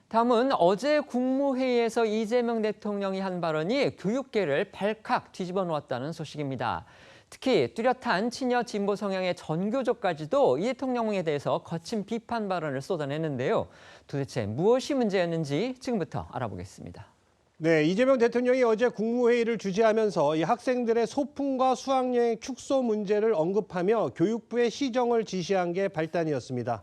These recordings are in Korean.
다음은 어제 국무회의에서 이재명 대통령이 한 발언이 교육계를 발칵 뒤집어 놓았다는 소식입니다. 특히 뚜렷한 친여 진보 성향의 전교조까지도 이 대통령에 대해서 거친 비판 발언을 쏟아냈는데요. 도대체 무엇이 문제였는지 지금부터 알아보겠습니다. 네, 이재명 대통령이 어제 국무회의를 주재하면서 이 학생들의 소풍과 수학여행 축소 문제를 언급하며 교육부의 시정을 지시한 게 발단이었습니다.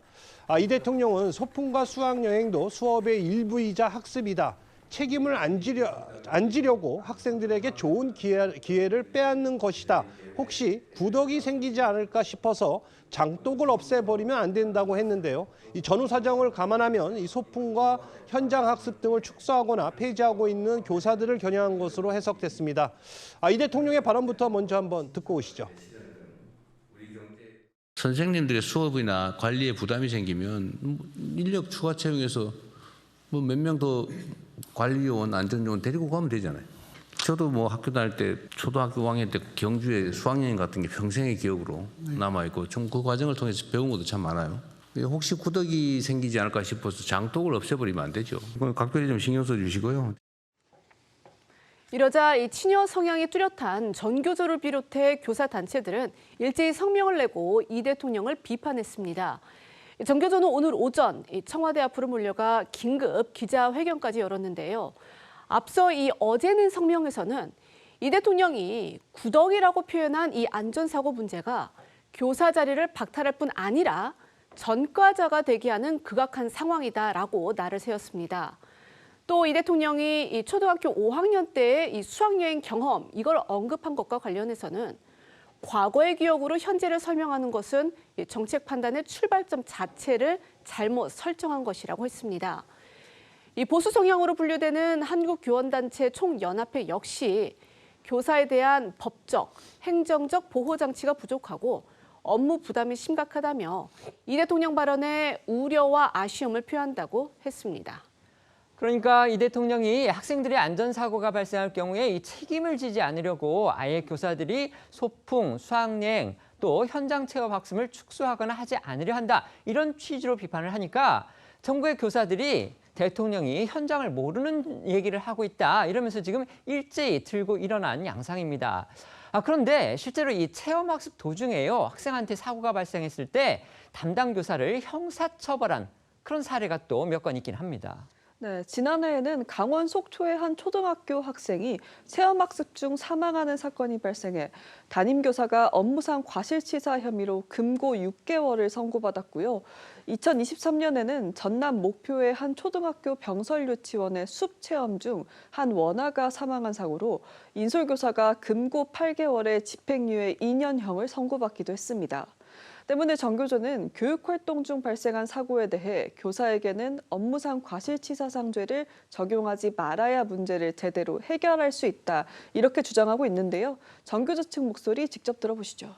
이 대통령은 소풍과 수학여행도 수업의 일부이자 학습이다. 책임을 안 지려고 학생들에게 좋은 기회를 빼앗는 것이다. 혹시 구덕이 생기지 않을까 싶어서 장독을 없애버리면 안 된다고 했는데요. 이 전후 사정을 감안하면 이 소풍과 현장 학습 등을 축소하거나 폐지하고 있는 교사들을 겨냥한 것으로 해석됐습니다. 이 대통령의 발언부터 먼저 한번 듣고 오시죠. 선생님들의 수업이나 관리에 부담이 생기면 인력 추가 채용해서 몇 명 더 관리요원, 안전요원 데리고 가면 되잖아요. 저도 학교 다닐 때 초등학교 5학년 때 경주에 수학여행 같은 게 평생의 기억으로 남아있고 좀 그 과정을 통해서 배운 것도 참 많아요. 혹시 구덕이 생기지 않을까 싶어서 장독을 없애버리면 안 되죠. 각별히 좀 신경 써주시고요. 이러자 이 친여 성향이 뚜렷한 전교조를 비롯해 교사 단체들은 일제히 성명을 내고 이 대통령을 비판했습니다. 전교조는 오늘 오전 청와대 앞으로 몰려가 긴급 기자회견까지 열었는데요. 앞서 어제 낸 성명에서는 이 대통령이 구덕이라고 표현한 이 안전사고 문제가 교사 자리를 박탈할 뿐 아니라 전과자가 되게 하는 극악한 상황이다라고 날을 세웠습니다. 또 이 대통령이 이 초등학교 5학년 때의 이 수학여행 경험 이걸 언급한 것과 관련해서는 과거의 기억으로 현재를 설명하는 것은 정책 판단의 출발점 자체를 잘못 설정한 것이라고 했습니다. 이 보수 성향으로 분류되는 한국교원단체 총연합회 역시 교사에 대한 법적, 행정적 보호 장치가 부족하고 업무 부담이 심각하다며 이 대통령 발언에 우려와 아쉬움을 표한다고 했습니다. 그러니까 이 대통령이 학생들의 안전사고가 발생할 경우에 이 책임을 지지 않으려고 아예 교사들이 소풍, 수학여행, 또 현장 체험 학습을 축소하거나 하지 않으려 한다. 이런 취지로 비판을 하니까 정부의 교사들이 대통령이 현장을 모르는 얘기를 하고 있다. 이러면서 지금 일제히 들고 일어난 양상입니다. 그런데 실제로 이 체험학습 도중에요. 학생한테 사고가 발생했을 때 담당 교사를 형사처벌한 그런 사례가 또 몇 건 있긴 합니다. 네, 지난해에는 강원 속초의 한 초등학교 학생이 체험학습 중 사망하는 사건이 발생해 담임교사가 업무상 과실치사 혐의로 금고 6개월을 선고받았고요. 2023년에는 전남 목표의 한 초등학교 병설유치원의 숲체험 중 한 원아가 사망한 사고로 인솔교사가 금고 8개월의 집행유예 2년형을 선고받기도 했습니다. 때문에 전교조는 교육활동 중 발생한 사고에 대해 교사에게는 업무상 과실치사상죄를 적용하지 말아야 문제를 제대로 해결할 수 있다. 이렇게 주장하고 있는데요. 전교조 측 목소리 직접 들어보시죠.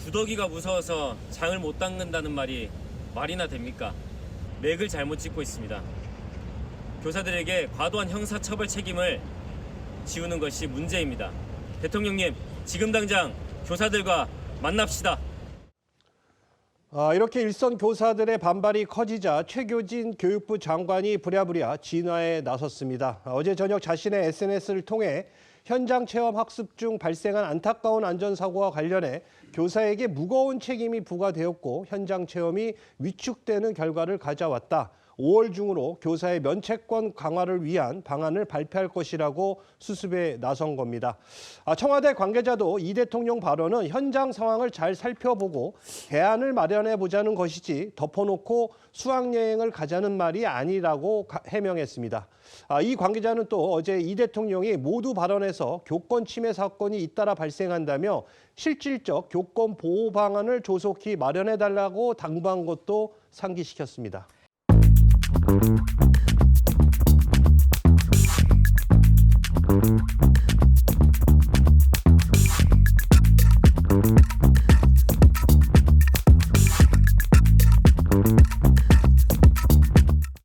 구더기가 무서워서 장을 못 닦는다는 말이나 됩니까? 맥을 잘못 짚고 있습니다. 교사들에게 과도한 형사처벌 책임을 지우는 것이 문제입니다. 대통령님, 지금 당장 교사들과 만납시다. 이렇게 일선 교사들의 반발이 커지자 최교진 교육부 장관이 부랴부랴 진화에 나섰습니다. 어제 저녁 자신의 SNS를 통해 현장 체험 학습 중 발생한 안타까운 안전사고와 관련해 교사에게 무거운 책임이 부과되었고 현장 체험이 위축되는 결과를 가져왔다. 5월 중으로 교사의 면책권 강화를 위한 방안을 발표할 것이라고 수습에 나선 겁니다. 청와대 관계자도 이 대통령 발언은 현장 상황을 잘 살펴보고 대안을 마련해 보자는 것이지 덮어놓고 수학여행을 가자는 말이 아니라고 해명했습니다. 이 관계자는 또 어제 이 대통령이 모두 발언에서 교권 침해 사건이 잇따라 발생한다며 실질적 교권 보호 방안을 조속히 마련해 달라고 당부한 것도 상기시켰습니다.